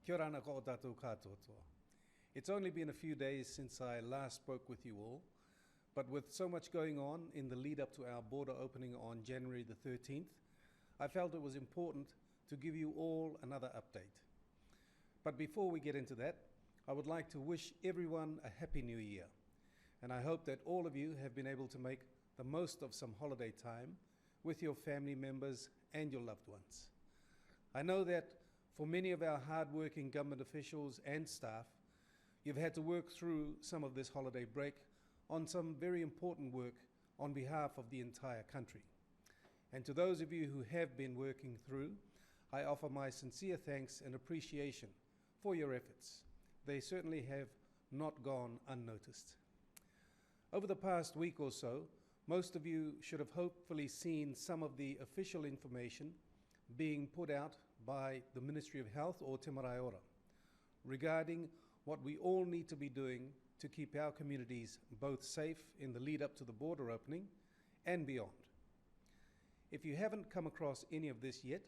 Kia ora ana ko o tātou katoa. It's only been a few days since I last spoke with you all, but with so much going on in the lead up to our border opening on January the 13th, I felt it was important to give you all another update. But before we get into that, I would like to wish everyone a happy new year. And I hope that all of you have been able to make the most of some holiday time with your family members and your loved ones. I know that for many of our hard-working government officials and staff, you've had to work through some of this holiday break on some very important work on behalf of the entire country. And to those of you who have been working through, I offer my sincere thanks and appreciation for your efforts. They certainly have not gone unnoticed. Over the past week or so, most of you should have hopefully seen some of the official information being put out by the Ministry of Health, or Te Marae Ora, regarding what we all need to be doing to keep our communities both safe in the lead up to the border opening and beyond. If you haven't come across any of this yet,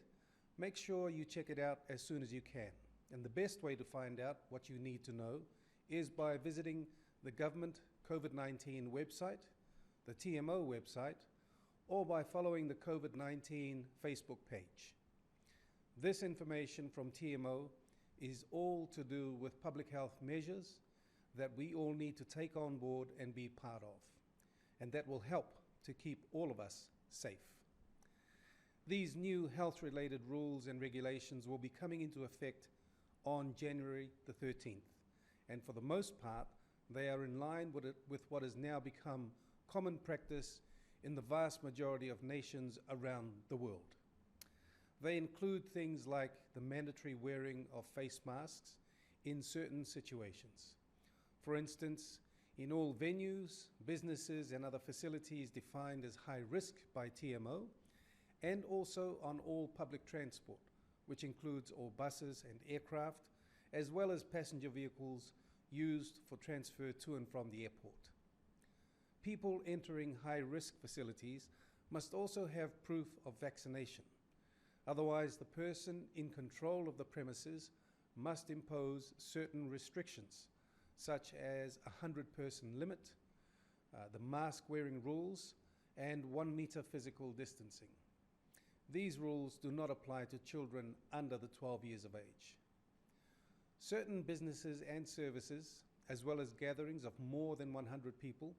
make sure you check it out as soon as you can. And the best way to find out what you need to know is by visiting the government COVID-19 website, the TMO website, or by following the COVID-19 Facebook page. This information from TMO is all to do with public health measures that we all need to take on board and be part of, and that will help to keep all of us safe. These new health-related rules and regulations will be coming into effect on January the 13th, and for the most part, they are in line with what has now become common practice in the vast majority of nations around the world. They include things like the mandatory wearing of face masks in certain situations. For instance, in all venues, businesses and other facilities defined as high risk by TMO, and also on all public transport, which includes all buses and aircraft, as well as passenger vehicles used for transfer to and from the airport. People entering high-risk facilities must also have proof of vaccination. Otherwise, the person in control of the premises must impose certain restrictions, such as a 100-person limit, the mask-wearing rules, and 1 meter physical distancing. These rules do not apply to children under the 12 years of age. Certain businesses and services, as well as gatherings of more than 100 people,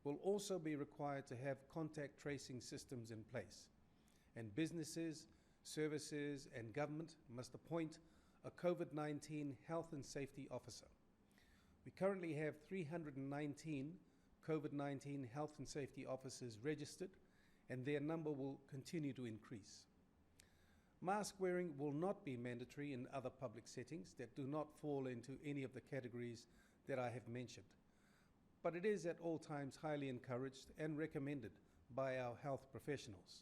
will also be required to have contact tracing systems in place, and businesses, services and government must appoint a COVID-19 health and safety officer. We currently have 319 COVID-19 health and safety officers registered, and their number will continue to increase. Mask wearing will not be mandatory in other public settings that do not fall into any of the categories that I have mentioned, but it is at all times highly encouraged and recommended by our health professionals,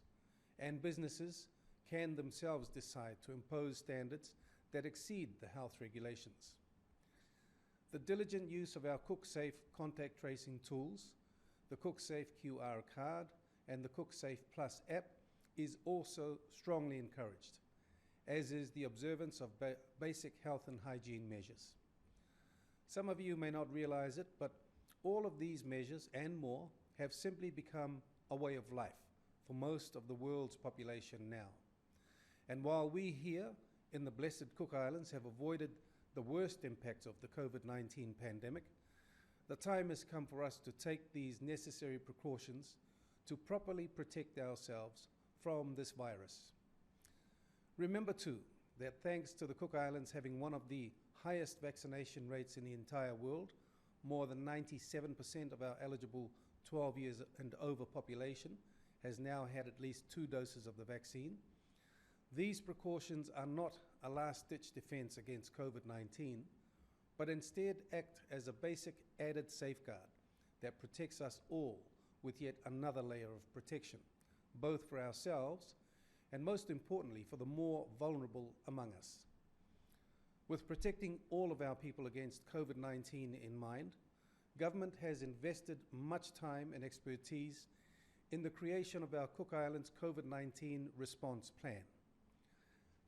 and businesses can themselves decide to impose standards that exceed the health regulations. The diligent use of our CookSafe contact tracing tools, the CookSafe QR card, and the CookSafe Plus app is also strongly encouraged, as is the observance of basic health and hygiene measures. Some of you may not realize it, but all of these measures and more have simply become a way of life for most of the world's population now. And while we here in the blessed Cook Islands have avoided the worst impacts of the COVID-19 pandemic, the time has come for us to take these necessary precautions to properly protect ourselves from this virus. Remember too that thanks to the Cook Islands having one of the highest vaccination rates in the entire world, more than 97% of our eligible 12 years and over population has now had at least 2 doses of the vaccine. These precautions are not a last-ditch defense against COVID-19, but instead act as a basic added safeguard that protects us all with yet another layer of protection, both for ourselves and most importantly for the more vulnerable among us. With protecting all of our people against COVID-19 in mind, government has invested much time and expertise in the creation of our Cook Islands COVID-19 response plan.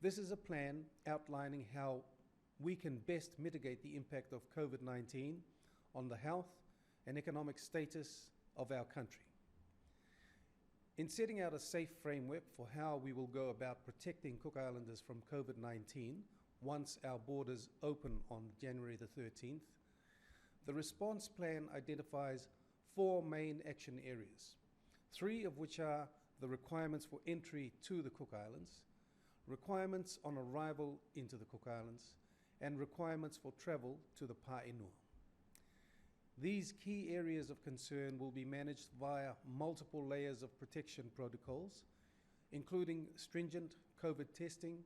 This is a plan outlining how we can best mitigate the impact of COVID-19 on the health and economic status of our country. In setting out a safe framework for how we will go about protecting Cook Islanders from COVID-19 once our borders open on January the 13th, the response plan identifies 4 main action areas, 3 of which are the requirements for entry to the Cook Islands, requirements on arrival into the Cook Islands, and requirements for travel to the Pāinua. These key areas of concern will be managed via multiple layers of protection protocols, including stringent COVID testing,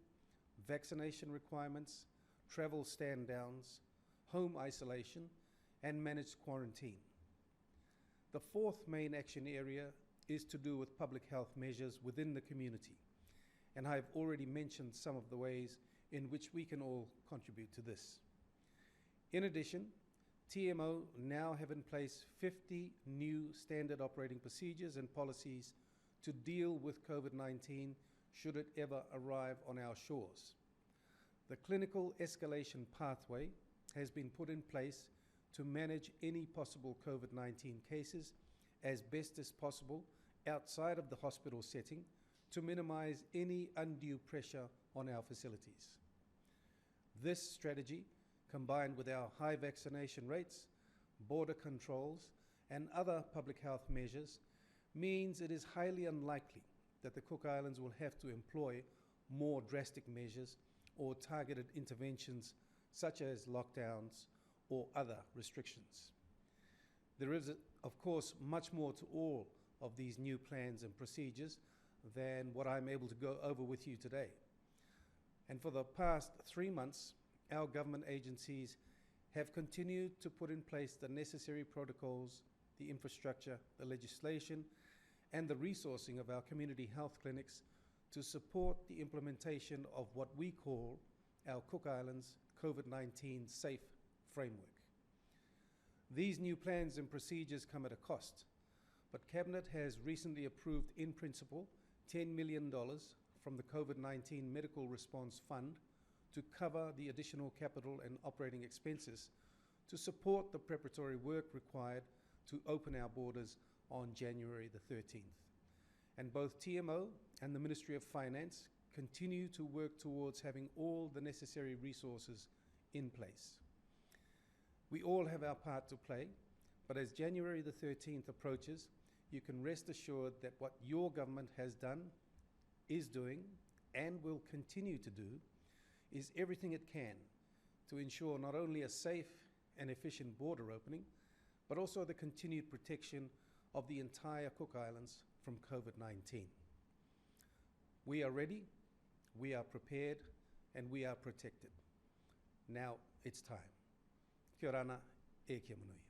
vaccination requirements, travel stand-downs, home isolation, and managed quarantine. The 4th main action area is to do with public health measures within the community, and I've already mentioned some of the ways in which we can all contribute to this. In addition, TMO now have in place 50 new standard operating procedures and policies to deal with COVID-19 should it ever arrive on our shores. The clinical escalation pathway has been put in place to manage any possible COVID-19 cases as best as possible outside of the hospital setting to minimize any undue pressure on our facilities. This strategy, combined with our high vaccination rates, border controls, and other public health measures, means it is highly unlikely that the Cook Islands will have to employ more drastic measures or targeted interventions such as lockdowns or other restrictions. There is, of course, much more to all of these new plans and procedures than what I'm able to go over with you today. And for the past 3 months, our government agencies have continued to put in place the necessary protocols, the infrastructure, the legislation, and the resourcing of our community health clinics to support the implementation of what we call our Cook Islands COVID-19 Safe Framework. These new plans and procedures come at a cost, but Cabinet has recently approved in principle $10 million from the COVID-19 Medical Response Fund to cover the additional capital and operating expenses to support the preparatory work required to open our borders on January the 13th. And both TMO and the Ministry of Finance continue to work towards having all the necessary resources in place. We all have our part to play, but as January the 13th approaches, you can rest assured that what your government has done, is doing, and will continue to do is everything it can to ensure not only a safe and efficient border opening, but also the continued protection of the entire Cook Islands from COVID-19. We are ready, we are prepared, and we are protected. Now it's time. Kia ora, e kia manui.